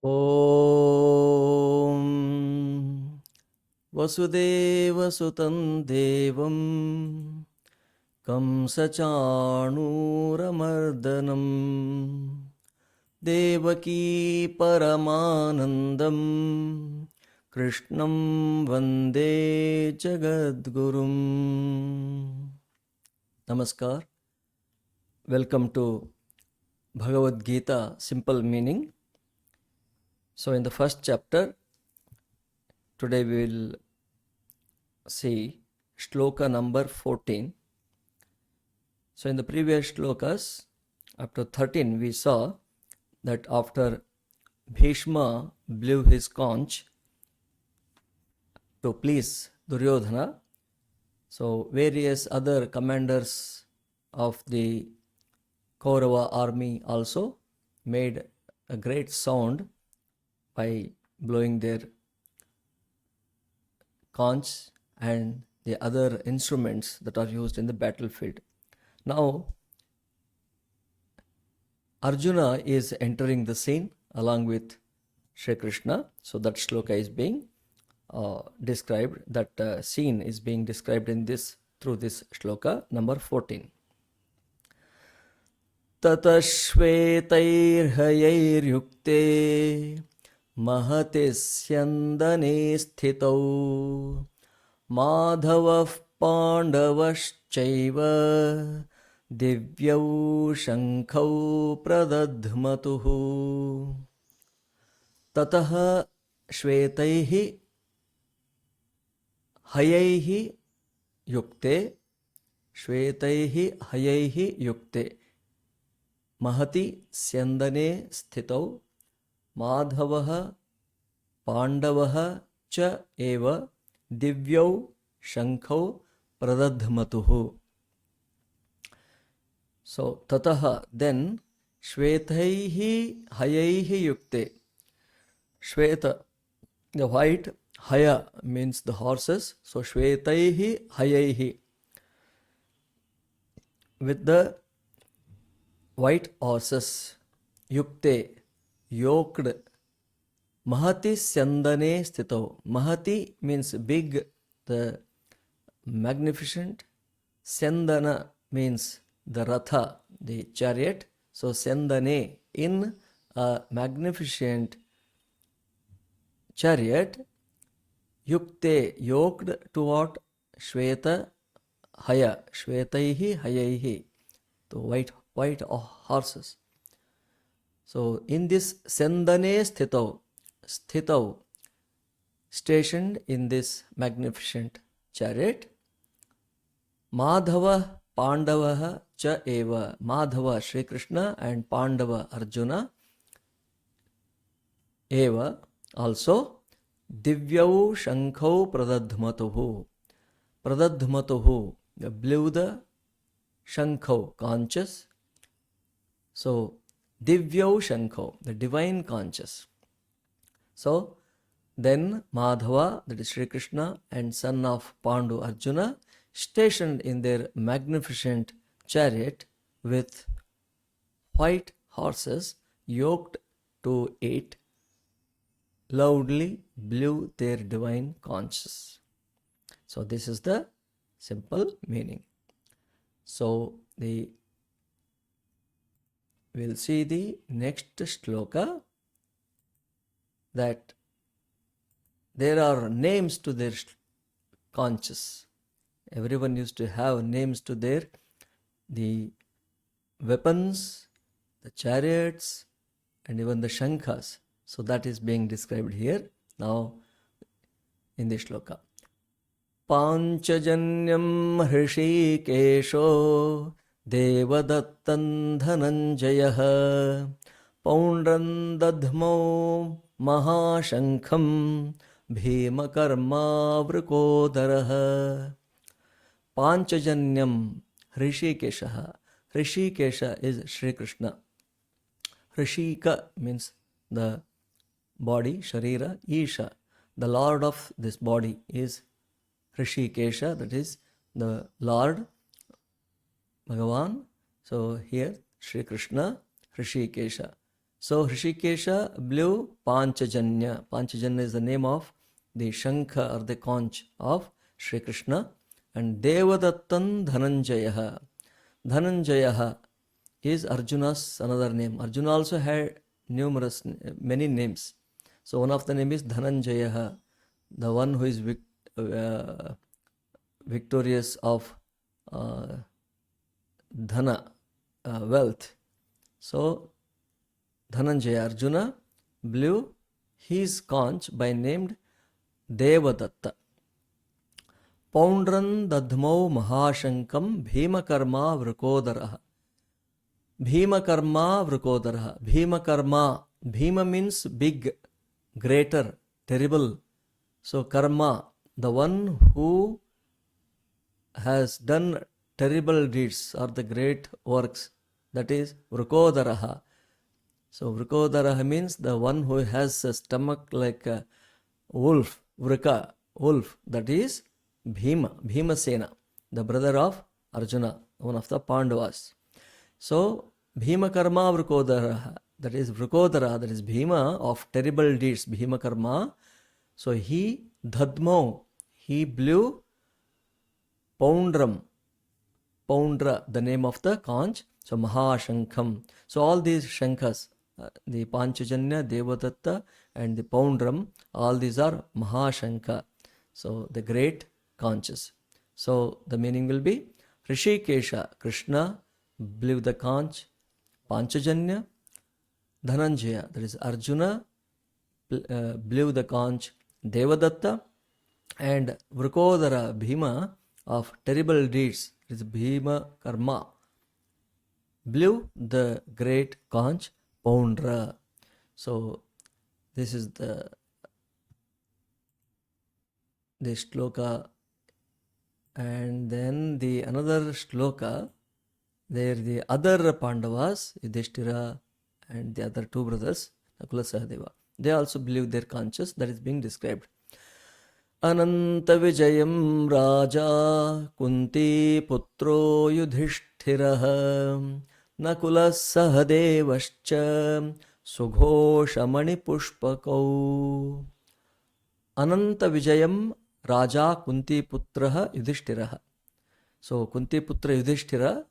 ॐ वसुदेवसुतं देवं कंसचाणूरमर्दनं देवकी परमानन्दं कृष्णं वन्दे जगद्गुरुम्. Namaskar. Welcome to Bhagavad Gita Simple Meaning. So in the first chapter, today we will see shloka number 14. So in the previous shlokas, up to 13, we saw that after Bhishma blew his conch to please Duryodhana, so various other commanders of the Kaurava army also made a great sound by blowing their conch and the other instruments that are used in the battlefield. Now, Arjuna is entering the scene along with Shri Krishna. So that shloka is being described, that scene is being described in this, through this shloka number 14. ततश्वेतैर्हयैर्युक्ते महति स्यन्दने स्थितौ माधवः पाण्डवश्चैव दिव्यौ शङ्खौ प्रदध्मतुः ततः श्वेतैः हयैः युक्ते श्वेतैः हयैः युक्ते महति स्यन्दने स्थितौ माधवः पाण्डवः च एव दिव्यौ शङ्खौ प्रदध्मतुः. So tataha, then shvetaihi hayaihi yukte. Shveta, the white, haya means the horses. So shvetaihi hayaihi, with the white horses, yukte, yoked, mahati syandane sthito. Mahati means big, the magnificent. Syandana means the ratha, the chariot. So syandane, in a magnificent chariot, yukte, yoked to what? Shveta haya, shvetaihi hayaihi, the white horses. So in this syandane sthitau, stationed in this magnificent chariot, Madhava Pandava cha eva, Madhava Shri Krishna and Pandava Arjuna eva also, Divyau Shankhau Pradadhmatuhu. Pradadhmatuhu, blew the Shankhau, conches. So Divyau Shankhau, the divine conches. So then Madhava, that is Shri Krishna, and son of Pandu Arjuna, stationed in their magnificent chariot with white horses yoked to it, loudly blew their divine conches. So this is the simple meaning. So we'll see the next shloka, that there are names to their conches. Everyone used to have names to the weapons, the chariots, and even the shankhas. So that is being described here now in this shloka. Panchajanyam hrishikesho devadattan dhananjayah paundran dadhmau mahashankham bhimakarma vrikodarah. Panchajanyam Hrishikesha. Hrishikesha is Shri Krishna. Hrishika means the body, Sharira, Isha. The Lord of this body is Hrishikesha, that is the Lord, Bhagavan. So here Shri Krishna, Hrishikesha. So Hrishikesha blew Panchajanya. Panchajanya is the name of the Shankha or the conch of Sri Krishna. And Devadattan Dhananjayaha. Dhananjayaha is Arjuna's another name. Arjuna also had many names. So one of the name is Dhananjayaha, the one who is victorious of dhana, wealth. So Dhananjaya, Arjuna blew his conch by named Devadatta. Poundran dadhmau mahashankam bhimakarma vrukodaraha. Bhimakarma vrukodaraha. Bhimakarma. Bhima means big, greater, terrible. So karma, the one who has done terrible deeds or the great works, that is vrukodaraha. So vrukodaraha means the one who has a stomach like a wolf, vrika, wolf, that is Bhima, Bhimasena, the brother of Arjuna, one of the Pandavas. So Bhima Karma Vrukodara, that is Vrukodara, that is Bhima of terrible deeds, Bhima Karma. So he Dhadmo, he blew Poundram, Poundra, the name of the conch. So Mahashankham. So all these Shankas, the Panchajanya, Devadatta and the Poundram, all these are Mahashankha. So the great conches. So the meaning will be Hrishikesha, Krishna blew the conch, Panchajanya, Dhananjaya, that is Arjuna blew the conch, Devadatta, and Vrukodara, Bhima of terrible deeds, that is Bhima Karma, blew the great conch, Poundra. So this is the shloka. And then the another shloka, there the other Pandavas, Yudhishthira and the other two brothers, Nakula Sahadeva, they also believe their conches, that is being described. Ananta Vijayam Raja Kunti Putro Yudhishthiraha Nakula Sahadevascha Sughoshamani Pushpakau. Ananta Vijayam Raja Kunti Putraha Yudhishthiraha. So Kunti Putra Yudhishthira,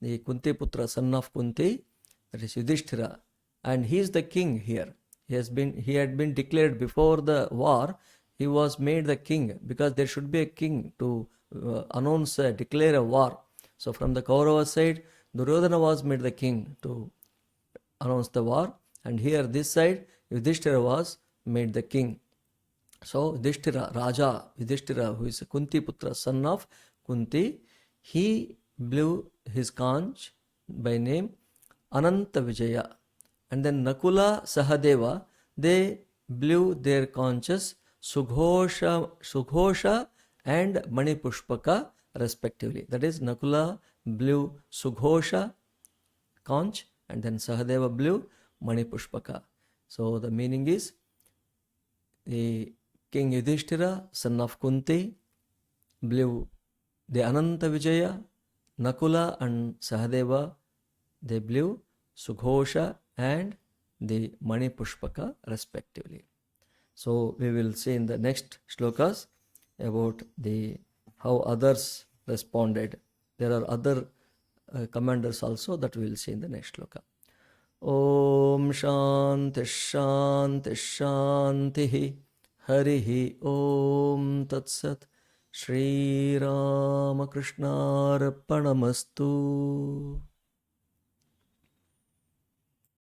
the Kunti Putra, son of Kunti, that is Yudhishthira, and he is the king here. He had been declared before the war. He was made the king because there should be a king to declare a war. So from the Kaurava side, Duryodhana was made the king to announce the war, and here this side Yudhishthira was made the king. So Yudhishthira, Raja Yudhishthira, who is a Kunti Putra, son of Kunti, he blew his conch by name Ananta Vijaya. And then Nakula Sahadeva, they blew their conches Sughosha and Manipushpaka respectively. That is, Nakula blew Sughosha conch and then Sahadeva blew Manipushpaka. So the meaning is, the King Yudhishthira, son of Kunti, blew the Ananta Vijaya. Nakula and Sahadeva, they blew Sughosha and the Manipushpaka respectively. So we will see in the next shlokas about how others responded. There are other commanders also that we will see in the next shloka. Om Shanti Shanti Shanti Harihi Om Tat Sat Shri Ramakrishna Arpanamastu.